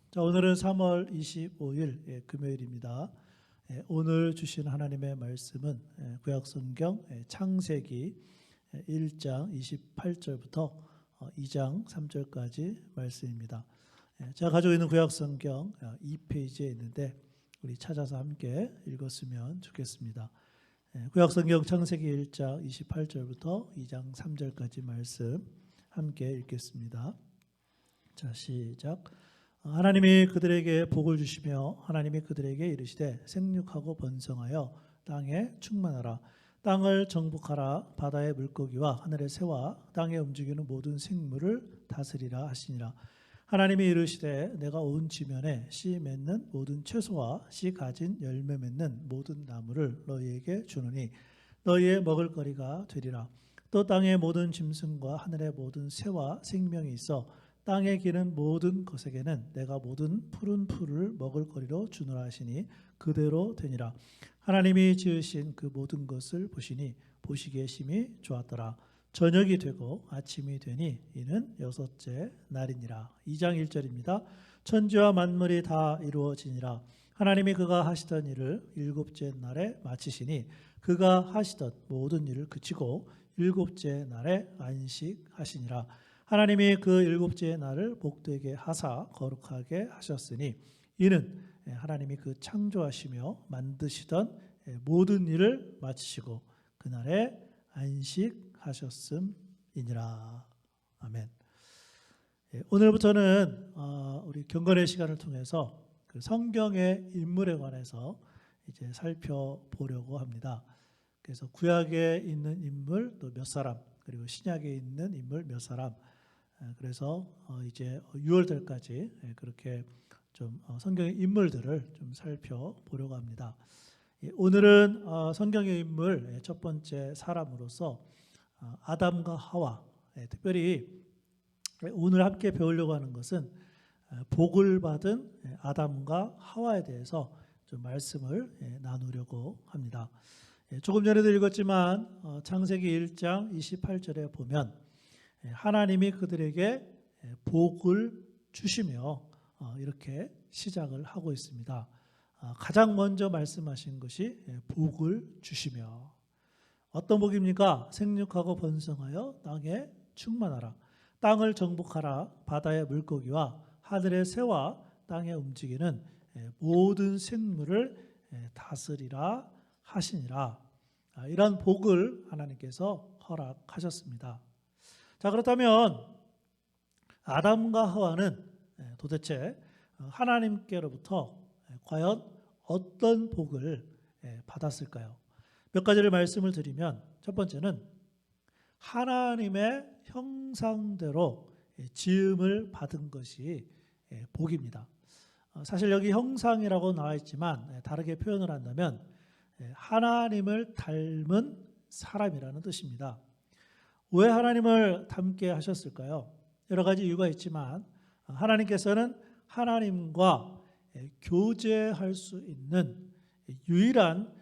자, 오늘은 3월 25일 금요일입니다. 오늘 주신 하나님의 말씀은 구약성경 창세기 1장 28절부터 2장 3절까지 말씀입니다. 제가 가지고 있는 구약성경 2페이지에 있는데 우리 찾아서 함께 읽었으면 좋겠습니다. 구약성경 창세기 1장 28절부터 2장 3절까지 말씀 함께 읽겠습니다. 자, 시작. 하나님이 그들에게 복을 주시며 하나님이 그들에게 이르시되 생육하고 번성하여 땅에 충만하라. 땅을 정복하라. 바다의 물고기와 하늘의 새와 땅에 움직이는 모든 생물을 다스리라 하시니라. 하나님이 이르시되 내가 온 지면에 씨 맺는 모든 채소와 씨 가진 열매 맺는 모든 나무를 너희에게 주노니 너희의 먹을거리가 되리라. 또 땅의 모든 짐승과 하늘의 모든 새와 생명이 있어 땅에 기는 모든 것에게는 내가 모든 푸른 풀을 먹을거리로 주노라 하시니 그대로 되니라. 하나님이 지으신 그 모든 것을 보시니 보시기에 심히 좋았더라. 저녁이 되고 아침이 되니 이는 여섯째 날이니라. 2장 1절입니다. 천지와 만물이 다 이루어지니라. 하나님이 그가 하시던 일을 일곱째 날에 마치시니 그가 하시던 모든 일을 그치고 일곱째 날에 안식하시니라. 하나님이 그 일곱째 날을 복되게 하사 거룩하게 하셨으니 이는 하나님이 그 창조하시며 만드시던 모든 일을 마치시고 그날에 안식하셨음이니라. 아멘. 오늘부터는 우리 경건의 시간을 통해서 그 성경의 인물에 관해서 이제 살펴보려고 합니다. 그래서 구약에 있는 인물 또 몇 사람, 그리고 신약에 있는 인물 몇 사람. 그래서 이제 6월달까지 그렇게 좀 성경의 인물들을 좀 살펴보려고 합니다. 오늘은 성경의 인물 첫 번째 사람으로서 아담과 하와, 특별히 오늘 함께 배우려고 하는 것은 복을 받은 아담과 하와에 대해서 좀 말씀을 나누려고 합니다. 조금 전에도 읽었지만 창세기 1장 28절에 보면 하나님이 그들에게 복을 주시며 이렇게 시작을 하고 있습니다. 가장 먼저 말씀하신 것이 복을 주시며, 어떤 복입니까? 생육하고 번성하여 땅에 충만하라. 땅을 정복하라. 바다의 물고기와 하늘의 새와 땅에 움직이는 모든 생물을 다스리라 하시니라. 이런 복을 하나님께서 허락하셨습니다. 자, 그렇다면 아담과 하와는 도대체 하나님께로부터 과연 어떤 복을 받았을까요? 몇 가지를 말씀을 드리면, 첫 번째는 하나님의 형상대로 지음을 받은 것이 복입니다. 사실 여기 형상이라고 나와 있지만 다르게 표현을 한다면 하나님을 닮은 사람이라는 뜻입니다. 왜 하나님을 닮게 하셨을까요? 여러 가지 이유가 있지만 하나님께서는 하나님과 교제할 수 있는 유일한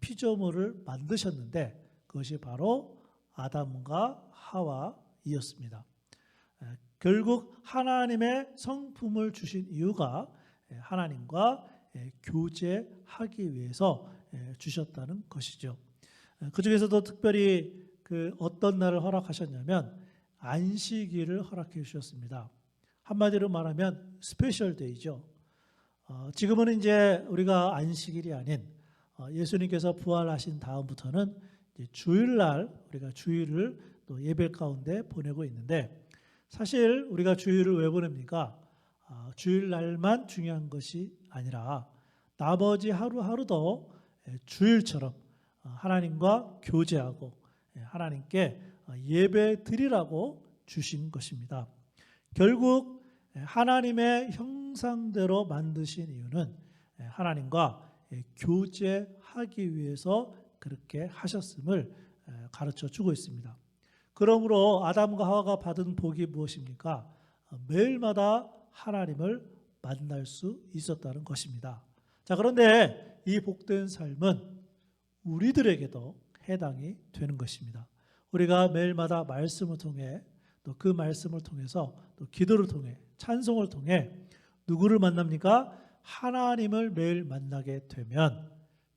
피조물을 만드셨는데 그것이 바로 아담과 하와이었습니다. 결국 하나님의 성품을 주신 이유가 하나님과 교제하기 위해서 주셨다는 것이죠. 그중에서도 특별히 그 어떤 날을 허락하셨냐면 안식일을 허락해 주셨습니다. 한마디로 말하면 스페셜 데이죠. 지금은 이제 우리가 안식일이 아닌 예수님께서 부활하신 다음부터는 이제 주일날 우리가 주일을 또 예배 가운데 보내고 있는데, 사실 우리가 주일을 왜 보냅니까? 주일날만 중요한 것이 아니라 나머지 하루하루도 주일처럼 하나님과 교제하고 하나님께 예배 드리라고 주신 것입니다. 결국 하나님의 형상대로 만드신 이유는 하나님과 교제하기 위해서 그렇게 하셨음을 가르쳐 주고 있습니다. 그러므로 아담과 하와가 받은 복이 무엇입니까? 매일마다 하나님을 만날 수 있었다는 것입니다. 자, 그런데 이 복된 삶은 우리들에게도 해당이 되는 것입니다. 우리가 매일마다 말씀을 통해 또 그 말씀을 통해서 또 기도를 통해 찬송을 통해 누구를 만납니까? 하나님을 매일 만나게 되면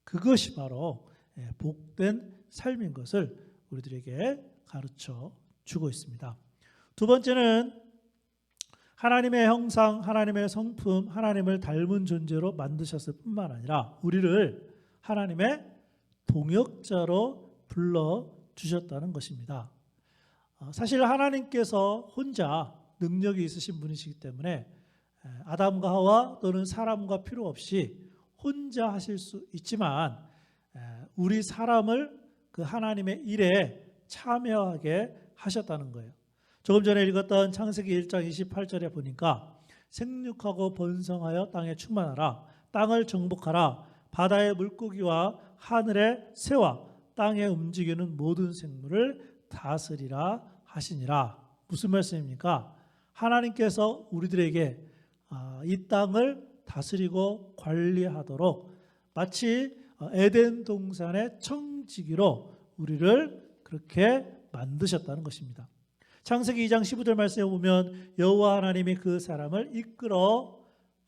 그것이 바로 복된 삶인 것을 우리들에게 가르쳐 주고 있습니다. 두 번째는 하나님의 형상, 하나님의 성품, 하나님을 닮은 존재로 만드셨을 뿐만 아니라 우리를 하나님의 동역자로 불러주셨다는 것입니다. 사실 하나님께서 혼자 능력이 있으신 분이시기 때문에 아담과 하와 또는 사람과 필요 없이 혼자 하실 수 있지만 우리 사람을 그 하나님의 일에 참여하게 하셨다는 거예요. 조금 전에 읽었던 창세기 1장 28절에 보니까 생육하고 번성하여 땅에 충만하라, 땅을 정복하라, 바다의 물고기와 하늘의 새와 땅에 움직이는 모든 생물을 다스리라 하시니라. 무슨 말씀입니까? 하나님께서 우리들에게 이 땅을 다스리고 관리하도록 마치 에덴 동산의 청지기로 우리를 그렇게 만드셨다는 것입니다. 창세기 2장 15절 말씀에 보면 여호와 하나님이 그 사람을 이끌어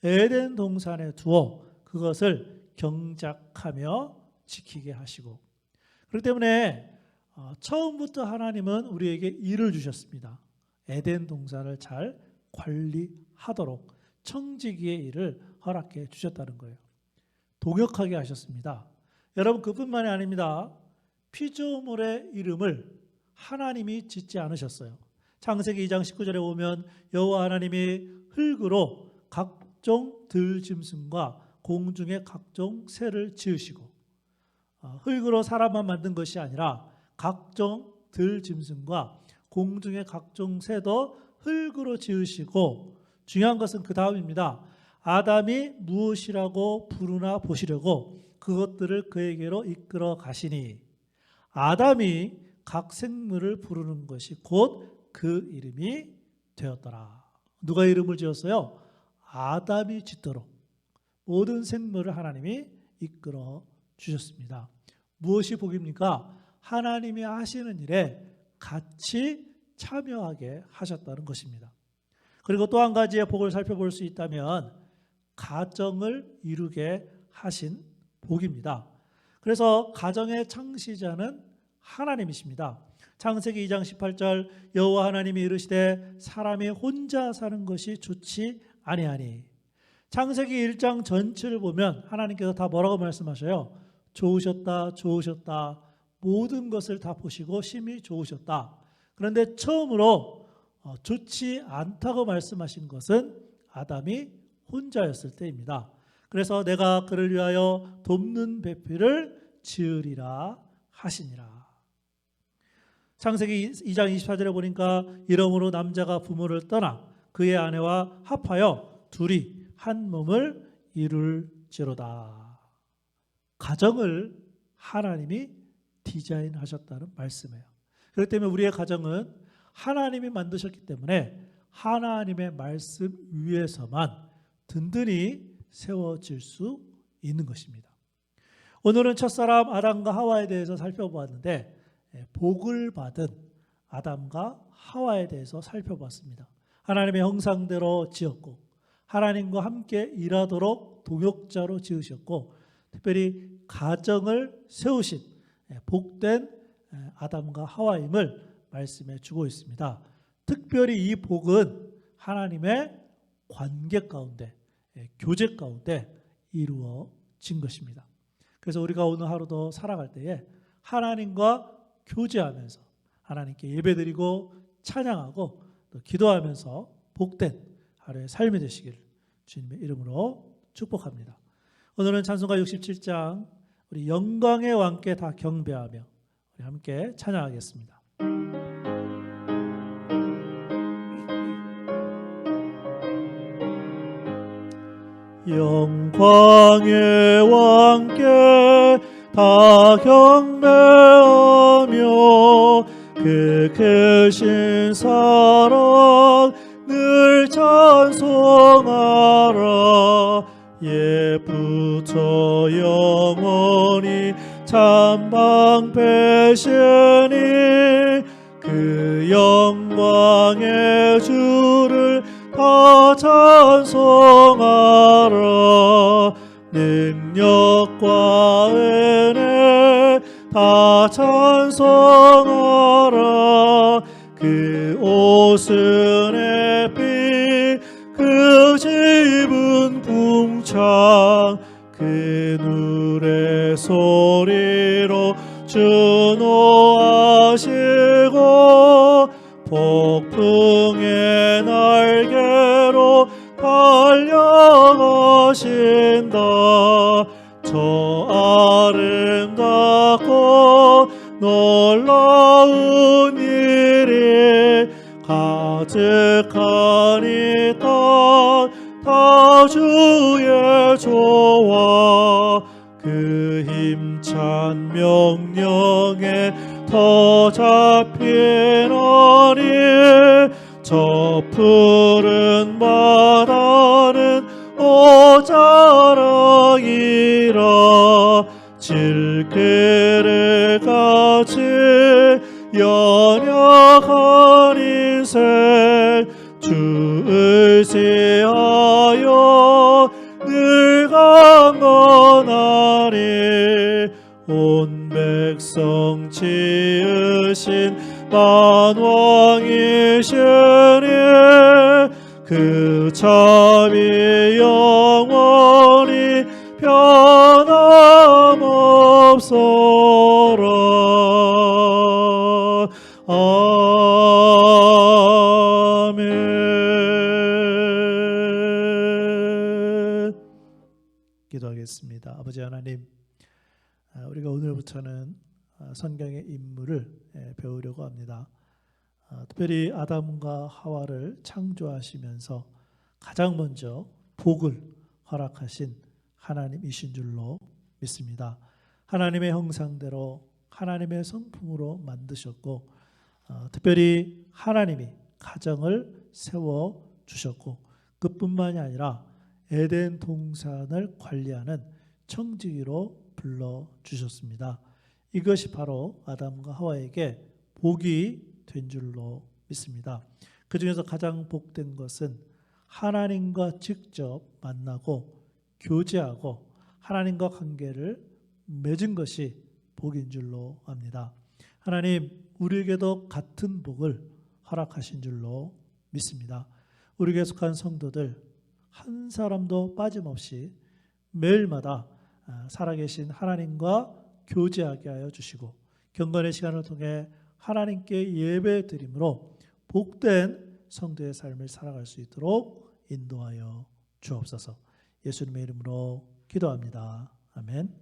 에덴 동산에 두어 그것을 경작하며 지키게 하시고, 그렇기 때문에 처음부터 하나님은 우리에게 일을 주셨습니다. 에덴 동산을 잘 관리하도록 청지기의 일을 허락해 주셨다는 거예요. 동역하게 하셨습니다. 여러분, 그뿐만이 아닙니다. 피조물의 이름을 하나님이 짓지 않으셨어요. 창세기 2장 19절에 보면 여호와 하나님이 흙으로 각종 들짐승과 공중의 각종 새를 지으시고, 흙으로 사람만 만든 것이 아니라 각종 들짐승과 공중의 각종 새도 흙으로 지으시고, 중요한 것은 그 다음입니다. 아담이 무엇이라고 부르나 보시려고 그것들을 그에게로 이끌어 가시니 아담이 각 생물을 부르는 것이 곧 그 이름이 되었더라. 누가 이름을 지었어요? 아담이 짓도록 모든 생물을 하나님이 이끌어 주셨습니다. 무엇이 복입니까? 하나님이 하시는 일에 같이 참여하게 하셨다는 것입니다. 그리고 또 한 가지의 복을 살펴볼 수 있다면 가정을 이루게 하신 복입니다. 그래서 가정의 창시자는 하나님이십니다. 창세기 2장 18절 여호와 하나님이 이르시되 사람이 혼자 사는 것이 좋지 아니하니. 창세기 1장 전체를 보면 하나님께서 다 뭐라고 말씀하셔요? 좋으셨다, 좋으셨다, 모든 것을 다 보시고 심히 좋으셨다. 그런데 처음으로 좋지 않다고 말씀하신 것은 아담이 혼자였을 때입니다. 그래서 내가 그를 위하여 돕는 배필을 지으리라 하시니라. 창세기 2장 24절에 보니까 이러므로 남자가 부모를 떠나 그의 아내와 합하여 둘이 한 몸을 이룰지로다. 가정을 하나님이 디자인하셨다는 말씀이에요. 그렇기 때문에 우리의 가정은 하나님이 만드셨기 때문에 하나님의 말씀 위에서만 든든히 세워질 수 있는 것입니다. 오늘은 첫사람 아담과 하와에 대해서 살펴보았는데 복을 받은 아담과 하와에 대해서 살펴봤습니다. 하나님의 형상대로 지었고 하나님과 함께 일하도록 동역자로 지으셨고 특별히 가정을 세우신 복된 아담과 하와임을 말씀해 주고 있습니다. 특별히 이 복은 하나님의 관계 가운데, 교제 가운데 이루어진 것입니다. 그래서 우리가 오늘 하루도 살아갈 때에 하나님과 교제하면서 하나님께 예배드리고 찬양하고 또 기도하면서 복된 하루의 삶이 되시길 주님의 이름으로 축복합니다. 오늘은 찬송가 67장 우리 영광의 왕께 다 경배하며 우리 함께 찬양하겠습니다. 영광의 왕께 다 경배하며 그 크신 사랑 늘 찬송하라. 옛부터 영원히 참방패시니 그 영광의 주를 다 다 찬송하라. 능력과 은혜 다 찬송하라. 그 옷은 햇빛 그 집은 궁창 그 누레 소리로 준호하시고 폭풍의 날개로 달려가신다. 저 아름답고 놀라운 일이 가득한 이 땅 다 주의 조화 그 힘찬 명령에 더 잡히나니 저 푸른 바다는 오자랑이라. 질그릇 같이 연약한 인생 주 의지하여 늘 강건하리. 온 백성 지으신 만왕이시니 그 자비 영원히 변함없어라. 아멘. 기도하겠습니다. 아버지 하나님, 우리가 오늘부터는 성경의 인물을 배우려고 합니다. 특별히 아담과 하와를 창조하시면서 가장 먼저 복을 허락하신 하나님이신 줄로 믿습니다. 하나님의 형상대로 하나님의 성품으로 만드셨고 특별히 하나님이 가정을 세워주셨고 그뿐만이 아니라 에덴 동산을 관리하는 청지기로 불러주셨습니다. 이것이 바로 아담과 하와에게 복이 된 줄로 믿습니다. 그 중에서 가장 복된 것은 하나님과 직접 만나고 교제하고 하나님과 관계를 맺은 것이 복인 줄로 압니다. 하나님, 우리에게도 같은 복을 허락하신 줄로 믿습니다. 우리에게 속한 성도들 한 사람도 빠짐없이 매일마다 살아계신 하나님과 교제하게 하여 주시고 경건의 시간을 통해 하나님께 예배드림으로 복된 성도의 삶을 살아갈 수 있도록 인도하여 주옵소서. 예수님의 이름으로 기도합니다. 아멘.